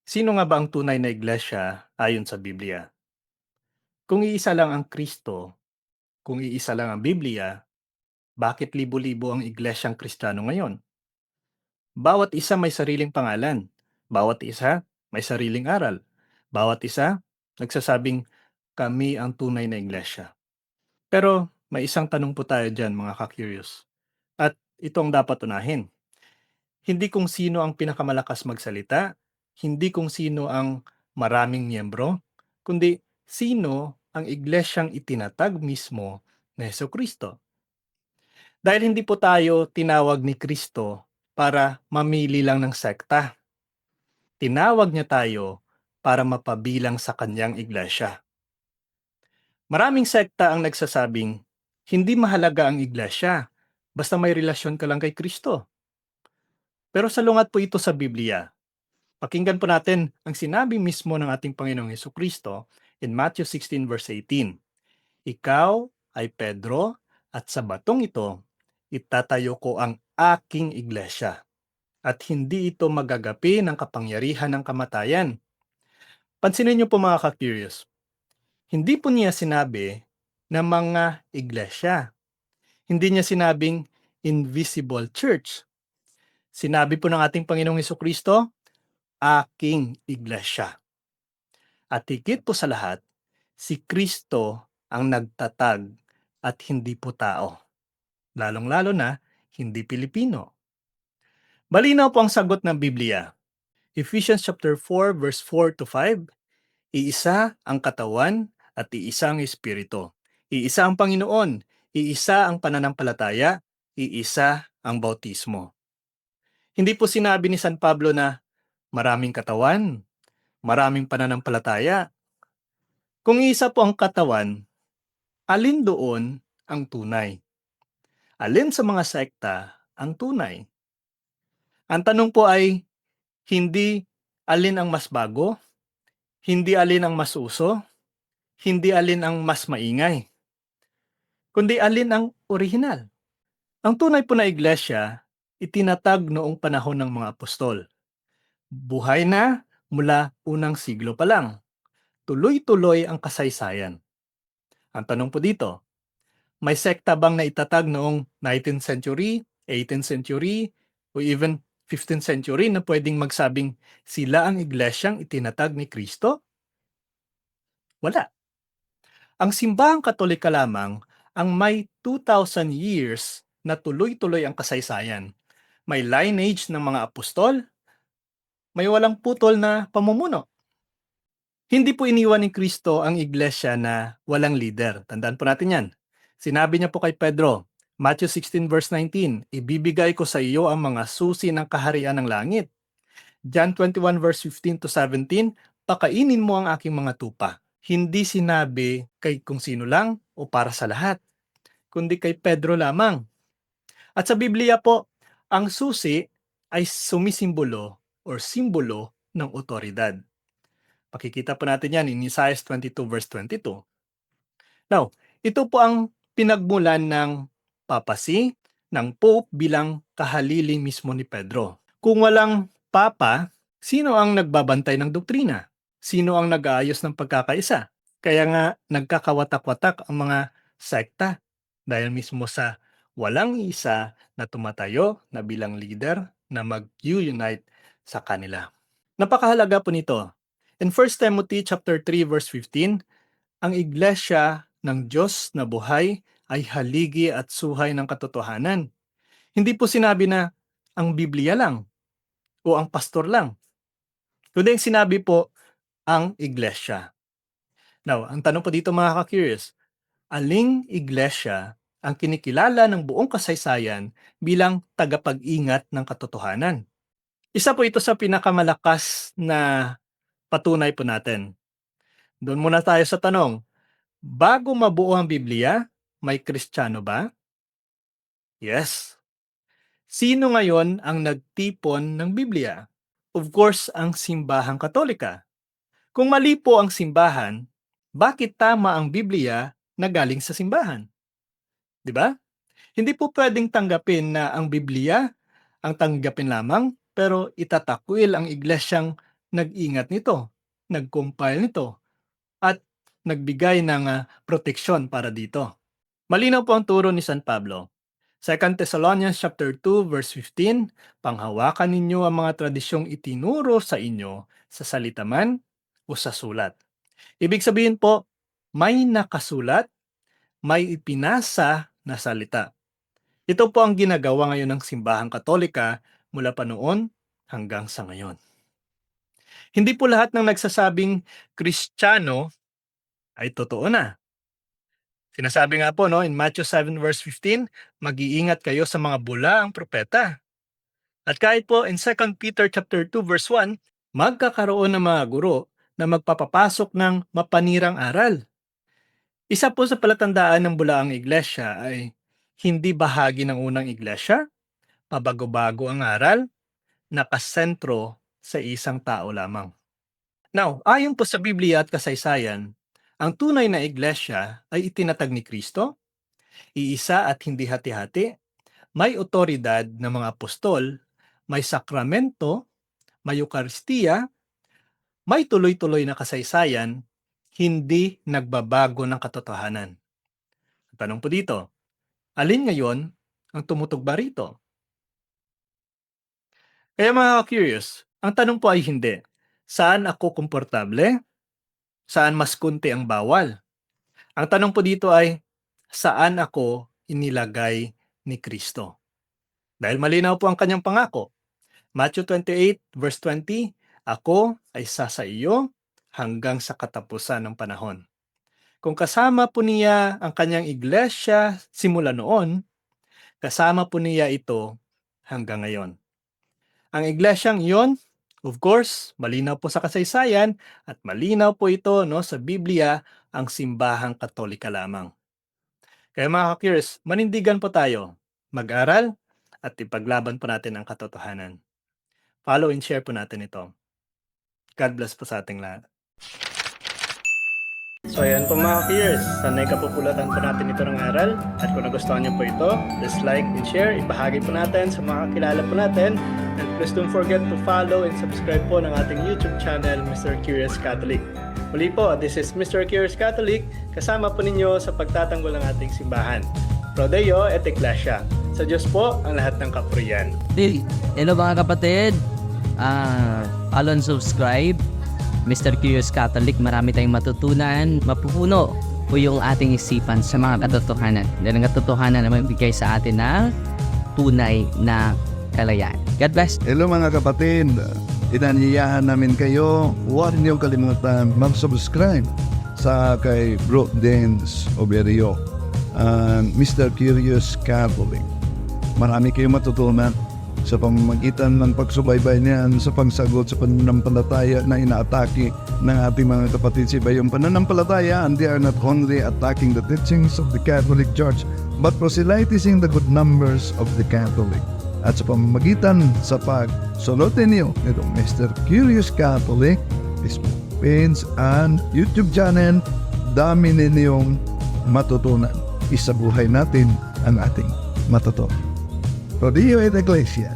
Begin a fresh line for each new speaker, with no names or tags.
Sino nga ba ang tunay na iglesia ayon sa Biblia? Kung iisa lang ang Kristo, kung iisa lang ang Biblia, bakit libo-libo ang iglesyang Kristiyano ngayon? Bawat isa may sariling pangalan. Bawat isa may sariling aral. Bawat isa nagsasabing kami ang tunay na iglesia. Pero may isang tanong po tayo dyan mga ka-curious. At ito ang dapat unahin. Hindi kung sino ang pinakamalakas magsalita, hindi kung sino ang maraming miyembro, kundi sino ang iglesyang itinatag mismo na Kristo. Dahil hindi po tayo tinawag ni Kristo para mamili lang ng sekta. Tinawag niya tayo para mapabilang sa kanyang iglesia. Maraming sekta ang nagsasabing, hindi mahalaga ang iglesia, basta may relasyon ka lang kay Kristo. Pero salungat po ito sa Biblia. Pakinggan po natin ang sinabi mismo ng ating Panginoong Hesukristo in Matthew 16 verse 18. Ikaw ay Pedro at sa batong ito, itatayo ko ang aking iglesia at hindi ito magagapi ng kapangyarihan ng kamatayan. Pansinin niyo po mga ka-curious, hindi po niya sinabi na mga iglesia. Hindi niya sinabing invisible church. Sinabi po ng ating Panginoong Hesukristo, aking iglesia. At higit po sa lahat, si Kristo ang nagtatag at hindi po tao. Lalong-lalo na, hindi Pilipino. Malinaw po ang sagot ng Biblia. Ephesians chapter 4 verse 4 to 5, iisa ang katawan at iisa ang espiritu. Iisa ang Panginoon, iisa ang pananampalataya, iisa ang bautismo. Hindi po sinabi ni San Pablo na maraming katawan, maraming pananampalataya. Kung isa po ang katawan, alin doon ang tunay? Alin sa mga sekta ang tunay? Ang tanong po ay hindi alin ang mas bago, hindi alin ang mas uso, hindi alin ang mas maingay, kundi alin ang orihinal. Ang tunay po na iglesia, itinatag noong panahon ng mga apostol. Buhay na mula unang siglo pa lang. Tuloy-tuloy ang kasaysayan. Ang tanong po dito, may sekta bang naitatag noong 19th century, 18th century, o even 15th century na pwedeng magsabing sila ang iglesyang itinatag ni Kristo? Wala. Ang simbahang Katolika lamang ang may 2,000 years na tuloy-tuloy ang kasaysayan. May lineage ng mga apostol, may walang putol na pamumuno. Hindi po iniwan ni Kristo ang iglesia na walang leader. Tandaan po natin yan. Sinabi niya po kay Pedro, Matthew 16 verse 19, ibibigay ko sa iyo ang mga susi ng kaharian ng langit. John 21 verse 15 to 17, pakainin mo ang aking mga tupa. Hindi sinabi kay kung sino lang o para sa lahat, kundi kay Pedro lamang. At sa Biblia po, ang susi ay sumisimbolo or simbolo ng otoridad. Pakikita po natin yan in Isaiah 22 verse 22. Now, ito po ang pinagmulan ng papacy ng Pope bilang kahalili mismo ni Pedro. Kung walang papa, sino ang nagbabantay ng doktrina? Sino ang nag-aayos ng pagkakaisa? Kaya nga nagkakawatak-watak ang mga sekta dahil mismo sa walang isa na tumatayo na bilang leader na mag-unite sa kanila. Napakahalaga po nito. In 1 Timothy chapter 3 verse 15, ang iglesia ng Diyos na buhay ay haligi at suhay ng katotohanan. Hindi po sinabi na ang Biblia lang o ang pastor lang. Kundi sinabi po ang iglesia. Now, ang tanong po dito mga ka-curious, aling iglesia ang kinikilala ng buong kasaysayan bilang tagapag-ingat ng katotohanan? Isa po ito sa pinakamalakas na patunay po natin. Doon muna tayo sa tanong, bago mabuo ang Biblia, may Kristiyano ba? Yes. Sino ngayon ang nagtipon ng Biblia? Of course, ang simbahang Katolika. Kung mali po ang simbahan, bakit tama ang Biblia na galing sa simbahan? 'Di ba? Hindi po pwedeng tanggapin na ang Biblia ang tanggapin lamang pero itatakwil ang iglesyang nag-ingat nito, nag-compile nito, at nagbigay ng proteksyon para dito. Malinaw po ang turo ni San Pablo. 2 Thessalonians chapter 2 verse 15, panghawakan ninyo ang mga tradisyong itinuro sa inyo sa salita man o sa sulat. Ibig sabihin po, may nakasulat, may ipinasa na salita. Ito po ang ginagawa ngayon ng simbahang Katolika mula pa noon hanggang sa ngayon. Hindi po lahat ng nagsasabing Kristiyano ay totoo na. Sinasabi nga po in Matthew 7 verse 15, mag-iingat kayo sa mga bulaang propeta. At kahit po in 2 Peter chapter 2 verse 1, magkakaroon ng mga guro na magpapapasok ng mapanirang aral. Isa po sa palatandaan ng bulaang iglesia ay hindi bahagi ng unang iglesia, pabago-bago ang aral, nakasentro sa isang tao lamang. Now, ayon po sa Biblia at kasaysayan, ang tunay na iglesia ay itinatag ni Kristo, iisa at hindi hati-hati, may otoridad ng mga apostol, may sakramento, may Eucharistia, may tuloy-tuloy na kasaysayan, hindi nagbabago ng katotohanan. Tanong po dito, alin ngayon ang tumutugma rito? Kaya mga curious, ang tanong po ay hindi, saan ako komportable? Saan mas kunti ang bawal? Ang tanong po dito ay, saan ako inilagay ni Kristo? Dahil malinaw po ang kanyang pangako. Matthew 28 verse 20, ako ay sa iyo hanggang sa katapusan ng panahon. Kung kasama po niya ang kanyang iglesia simula noon, kasama po niya ito hanggang ngayon. Ang iglesyang iyon, of course, malinaw po sa kasaysayan at malinaw po ito sa Biblia, ang simbahang Katolika lamang. Kaya mga ka-curious, manindigan po tayo, mag-aral at ipaglaban po natin ang katotohanan. Follow and share po natin ito. God bless po sa ating lahat. So ayan po mga ka-curious, sanay kapupulatan po natin ito ng aral at kung nagustuhan niyo po ito, please like and share, ibahagi po natin sa mga kakilala po natin and please don't forget to follow and subscribe po ng ating YouTube channel, Mr. Curious Catholic. Muli po, this is Mr. Curious Catholic, kasama po ninyo sa pagtatanggol ng ating simbahan. Pro Deo et Ecclesia. Sa Diyos po ang lahat ng kapurian.
Hello mga kapatid, follow and subscribe Mr. Curious Catholic. Marami tayong matutunan, mapupuno po yung ating isipan sa mga katotohanan. Dahil ang katotohanan na magbigay sa atin ng tunay na kalayaan. God bless.
Hello mga kapatid, inanyayahan namin kayo, huwag niyong kalimutan mag-subscribe sa kay Bro Dance Oberio, Mr. Curious Catholic. Marami kayong matutunan sa pamamagitan ng pagsubaybay niyan sa pagsagot sa pananampalataya na inaatake ng ating mga kapatid sa iba. Yung pananampalataya, and they are not only attacking the teachings of the Catholic Church, but proselytizing the good numbers of the Catholic. At sa pamamagitan sa pagsunutin niyo nitong Mr. Curious Catholic, Facebook page and YouTube channel, dami ninyong matutunan. Isabuhay natin ang ating matutunan. Pro Deo et Ecclesia.